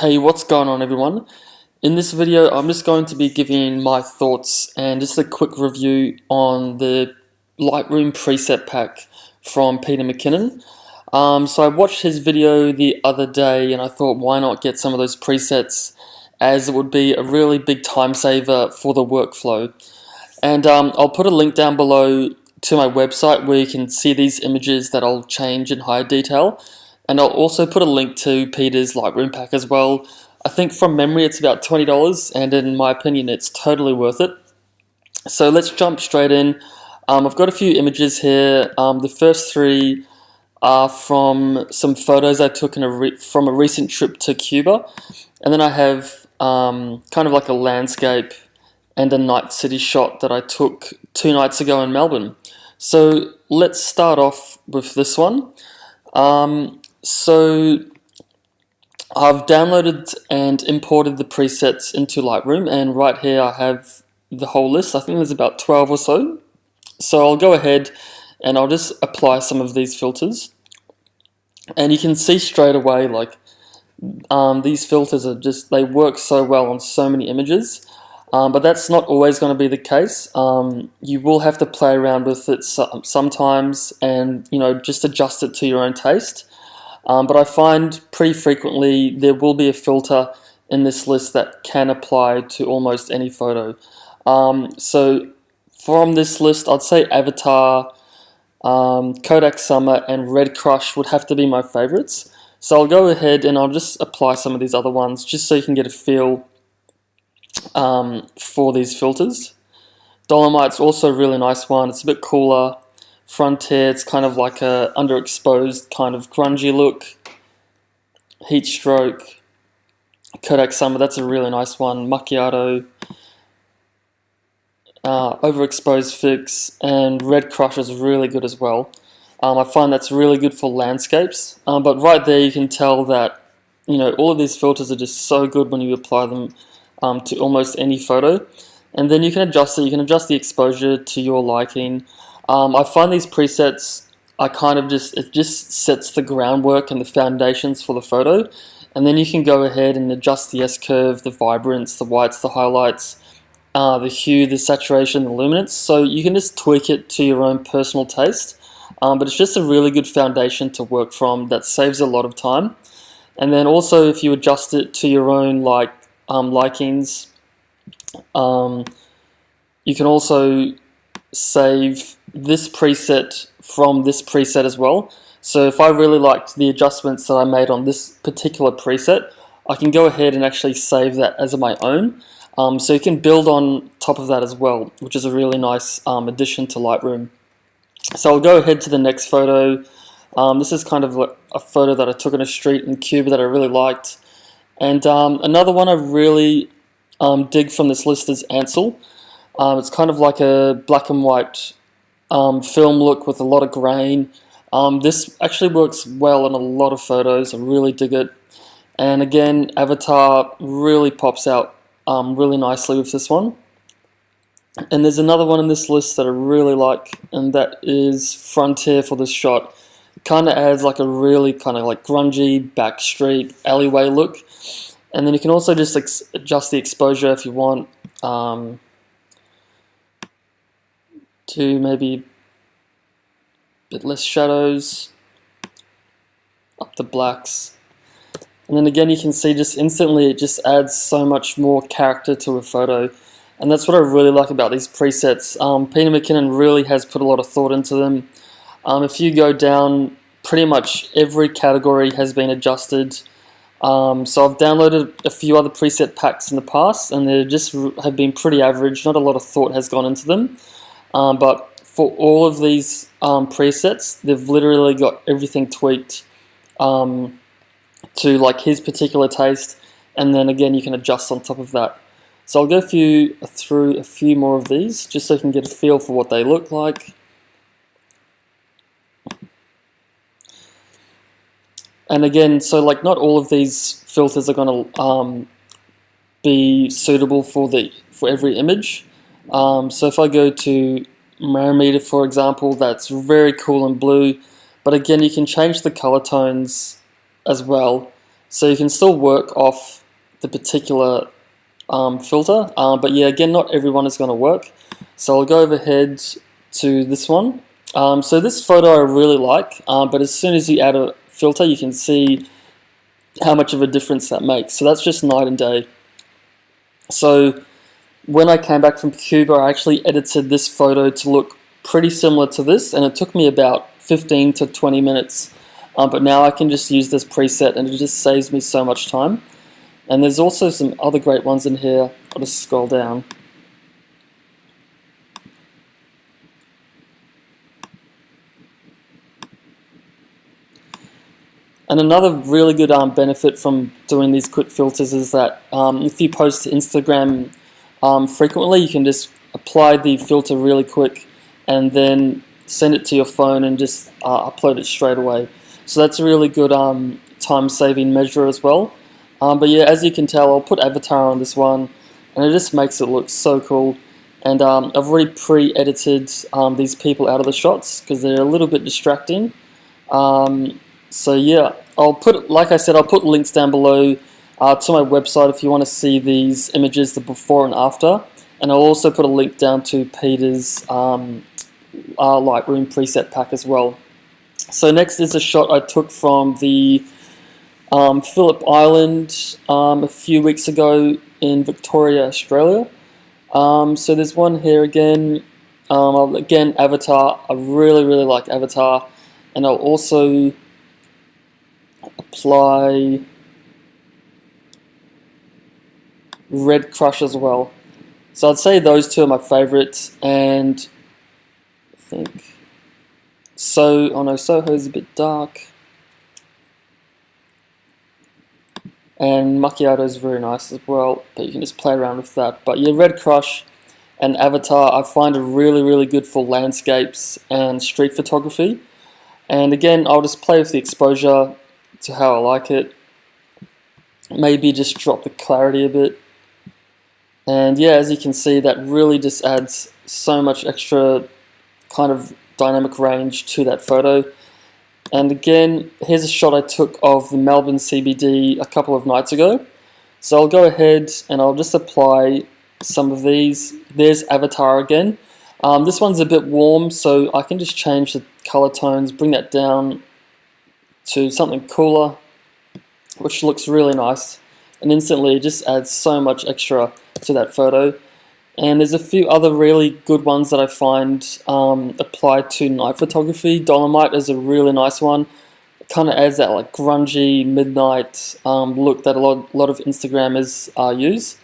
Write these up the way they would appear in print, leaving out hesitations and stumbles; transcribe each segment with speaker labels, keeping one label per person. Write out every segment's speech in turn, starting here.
Speaker 1: Hey, what's going on everyone? In this video I'm just going to be giving my thoughts and just a quick review on the Lightroom preset pack from Peter McKinnon. So I watched his video the other day and I thought why not get some of those presets, as it would be a really big time saver for the workflow. And I'll put a link down below to my website where you can see these images that I'll change in higher detail. And I'll also put a link to Peter's Lightroom pack as well. I think from memory it's about $20, and in my opinion it's totally worth it. So let's jump straight in. I've got a few images here. The first three are from some photos I took from a recent trip to Cuba. And then I have kind of like a landscape and a night city shot that I took 2 nights ago in Melbourne. So let's start off with this one. So I've downloaded and imported the presets into Lightroom, and right here I have the whole list. I think there's about 12 or so. So I'll go ahead and I'll just apply some of these filters. And you can see straight away, like, these filters are just, they work so well on so many images. But that's not always going to be the case. You will have to play around with it sometimes and, just adjust it to your own taste. But I find pretty frequently there will be a filter in this list that can apply to almost any photo. So from this list, I'd say Avatar, Kodak Summer, and Red Crush would have to be my favorites. So I'll go ahead and I'll just apply some of these other ones just so you can get a feel for these filters. Dolomite's also a really nice one. It's a bit cooler. Frontier, it's kind of like a underexposed kind of grungy look. Heat Stroke, Kodak Summer, that's a really nice one. Macchiato, Overexposed Fix, and Red Crush is really good as well. I find that's really good for landscapes. But right there you can tell that all of these filters are just so good when you apply them to almost any photo. And then you can adjust it. You can adjust the exposure to your liking. I find these presets it just sets the groundwork and the foundations for the photo, and then you can go ahead and adjust the S-curve, the vibrance, the whites, the highlights, the hue, the saturation, the luminance, so you can just tweak it to your own personal taste. But it's just a really good foundation to work from that saves a lot of time. And then also if you adjust it to your own likings, you can also save this preset from this preset as well. So if I really liked the adjustments that I made on this particular preset, I can go ahead and actually save that as my own. So you can build on top of that as well, which is a really nice addition to Lightroom. So I'll go ahead to the next photo. This is kind of a photo that I took on a street in Cuba that I really liked. And another one I really dig from this list is Ansel. It's kind of like a black and white film look with a lot of grain. This actually works well in a lot of photos. I really dig it. And again, Avatar really pops out really nicely with this one. And there's another one in this list that I really like, and that is Frontier for this shot. It kind of adds like a really kind of like grungy backstreet alleyway look. And then you can also just adjust the exposure if you want to maybe a bit less shadows, up the blacks. And then again you can see just instantly it just adds so much more character to a photo. And that's what I really like about these presets. Peter McKinnon really has put a lot of thought into them. If you go down, pretty much every category has been adjusted. So I've downloaded a few other preset packs in the past, and they just have been pretty average. Not a lot of thought has gone into them. But for all of these presets, they've literally got everything tweaked to like his particular taste, and then again you can adjust on top of that. So I'll go through a few more of these just so you can get a feel for what they look like. And again, so like not all of these filters are going to be suitable for every image. So if I go to Marimeter, for example, that's very cool and blue, but again you can change the color tones as well. So you can still work off the particular filter, but yeah, again, not everyone is going to work. So I'll go overhead to this one. So this photo I really like, but as soon as you add a filter, you can see how much of a difference that makes. So that's just night and day. So when I came back from Cuba, I actually edited this photo to look pretty similar to this, and it took me about 15 to 20 minutes. But now I can just use this preset, and it just saves me so much time. And there's also some other great ones in here. I'll just scroll down. And another really good benefit from doing these quick filters is that if you post to Instagram frequently, you can just apply the filter really quick and then send it to your phone and just upload it straight away. So that's a really good time-saving measure as well. But yeah, as you can tell, I'll put avatar on this one, and it just makes it look so cool. And I've already pre-edited these people out of the shots because they're a little bit distracting. So yeah, like I said, I'll put links down below to my website if you want to see these images, the before and after. And I'll also put a link down to Peter's Lightroom preset pack as well. So next is a shot I took from the Phillip Island a few weeks ago in Victoria, Australia. So there's one here again. Again, avatar. I really like avatar, and I'll also apply red crush as well. So I'd say those two are my favorites, and I think Soho's a bit dark, and Macchiato is very nice as well, but you can just play around with that. But yeah, red crush and avatar I find are really good for landscapes and street photography. And again, I'll just play with the exposure to how I like it. Maybe just drop the clarity a bit. And yeah, as you can see, that really just adds so much extra kind of dynamic range to that photo. And again, here's a shot I took of the Melbourne CBD a couple of nights ago. So I'll go ahead and I'll just apply some of these. There's avatar again. This one's a bit warm, so I can just change the color tones, bring that down to something cooler, which looks really nice. And instantly it just adds so much extra to that photo. And there's a few other really good ones that I find apply to night photography. Dolomite is a really nice one. It kind of adds that like grungy midnight look that a lot of Instagrammers use.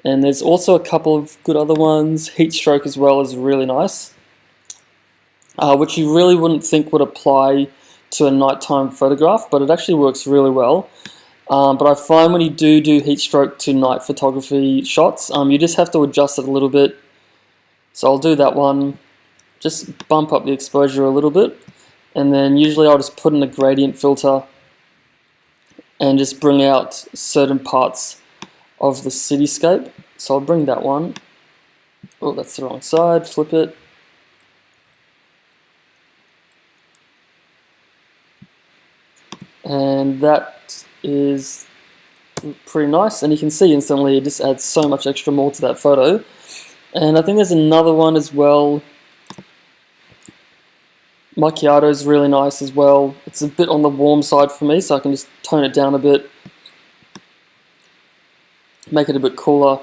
Speaker 1: And there's also a couple of good other ones. Heat stroke as well is really nice, which you really wouldn't think would apply to a nighttime photograph, but it actually works really well. But I find when you do heat stroke to night photography shots, you just have to adjust it a little bit. So I'll do that one, just bump up the exposure a little bit, and then usually I'll just put in a gradient filter and just bring out certain parts of the cityscape. So I'll bring that one. Oh, that's the wrong side, flip it. And that is pretty nice, and you can see instantly it just adds so much extra more to that photo. And I think there's another one as well. Macchiato is really nice as well. It's a bit on the warm side for me, so I can just tone it down a bit, make it a bit cooler.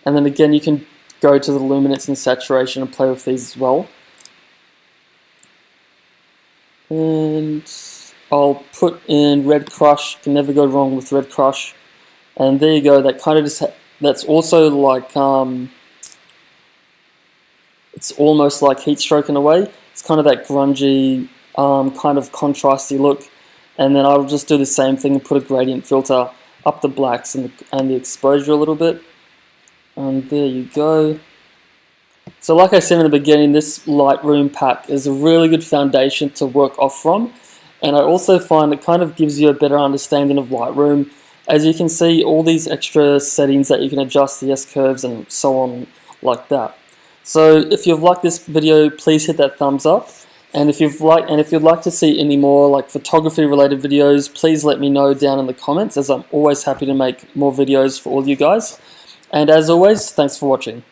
Speaker 1: And then again, you can go to the luminance and saturation and play with these as well. And I'll put in red crush. Can never go wrong with red crush. And there you go. That kind of just that's also like it's almost like heat stroke in a way. It's kind of that grungy kind of contrasty look. And then I'll just do the same thing and put a gradient filter up the blacks and the exposure a little bit. And there you go. So like I said in the beginning, this Lightroom pack is a really good foundation to work off from. And I also find it kind of gives you a better understanding of Lightroom. As you can see, all these extra settings that you can adjust, the S-curves and so on like that. So if you've liked this video, please hit that thumbs up. And if you'd like to see any more like photography related videos, please let me know down in the comments, as I'm always happy to make more videos for all you guys. And as always, thanks for watching.